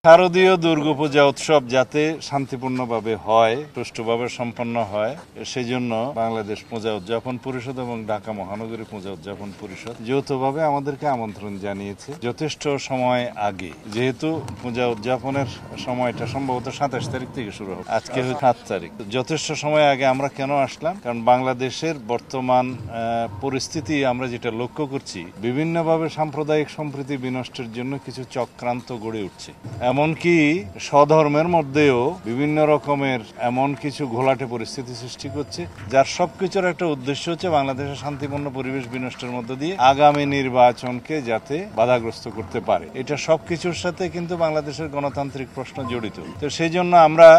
শারদীয় দুর্গাপূজা উৎসব যাতে শান্তিপূর্ণভাবে হয়, সুষ্ঠুভাবে সম্পন্ন হয়, সেজন্য বাংলাদেশ পূজা উদযাপন পরিষদ এবং ঢাকা মহানগরী পূজা উদযাপন পরিষদ যৌথভাবে আমাদেরকে আমন্ত্রণ জানিয়েছে যথেষ্ট সময় আগে। যেহেতু পূজা উদযাপনের সময়টা সম্ভবত 27 তারিখ থেকে শুরু হবে, আজকে 7 তারিখ। যথেষ্ট সময় আগে আমরা কেন আসলাম? কারণ বাংলাদেশের বর্তমান পরিস্থিতি আমরা যেটা লক্ষ্য করছি, বিভিন্নভাবে সাম্প্রদায়িক সম্প্রীতি বিনষ্টের জন্য কিছু চক্রান্ত গড়ে উঠছে। এমনকি স্বধর্মের মধ্যেও বিভিন্ন রকমের এমন কিছু ঘোলাটে পরিস্থিতি সৃষ্টি করছে, যার সবকিছুর একটা উদ্দেশ্য হচ্ছে বাংলাদেশের শান্তিপূর্ণ পরিবেশ বিনষ্টের মধ্য দিয়ে আগামী নির্বাচনকে যাতে বাধাগ্রস্ত করতে পারে। এটা সবকিছুর সাথে কিন্তু বাংলাদেশের গণতান্ত্রিক প্রশ্ন জড়িত। তো সেই জন্য আমরা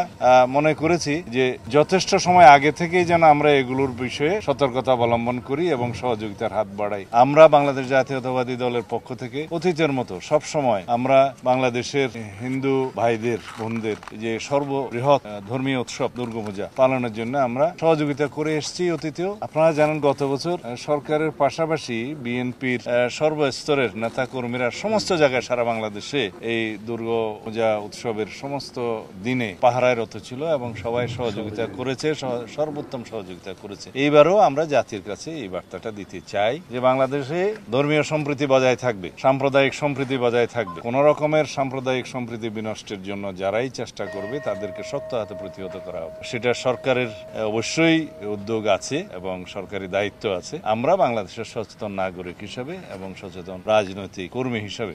মনে করেছি যে যথেষ্ট সময় আগে থেকেই যেন আমরা এগুলোর বিষয়ে সতর্কতা অবলম্বন করি এবং সহযোগিতার হাত বাড়াই। আমরা বাংলাদেশ জাতীয়তাবাদী দলের পক্ষ থেকে অতীতের মতো সব সময় আমরা বাংলাদেশের হিন্দু ভাইদের বোনদের যে সর্ববৃহৎ ধর্মীয় উৎসব দুর্গাপূজা পালনের জন্য আমরা সহযোগিতা করে এসেছি অতীতেও। আপনারা জানেন গত বছর সরকারের পাশাপাশি বিএনপির সর্বস্তরের নেতা কর্মীরা সমস্ত জায়গায় সারা বাংলাদেশে এই দুর্গাপূজা উৎসবের সমস্ত দিনে পাহারায় রত ছিল এবং সবাই সহযোগিতা করেছে, সর্বোত্তম সহযোগিতা করেছে। এইবারও আমরা জাতির কাছে এই বার্তাটা দিতে চাই যে বাংলাদেশে ধর্মীয় সম্প্রীতি বজায় থাকবে, সাম্প্রদায়িক সম্প্রীতি বজায় থাকবে। কোন রকমের সাম্প্রদায়িক সম্প্রীতি বিনষ্টের জন্য যারাই চেষ্টা করবে তাদেরকে শক্ত হাতে প্রতিহত করা হবে। সেটা সরকারের অবশ্যই উদ্যোগ আছে এবং সরকারি দায়িত্ব আছে। আমরা বাংলাদেশের সচেতন নাগরিক হিসেবে এবং সচেতন রাজনৈতিক কর্মী হিসেবে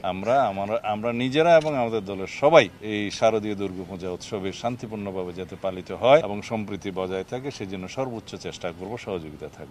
আমরা নিজেরা এবং আমাদের দলের সবাই এই শারদীয় দুর্গাপূজা উৎসবে শান্তিপূর্ণভাবে যাতে পালিত হয় এবং সম্প্রীতি বজায় থাকে সেজন্য সর্বোচ্চ চেষ্টা করব, সহযোগিতা থাকবে।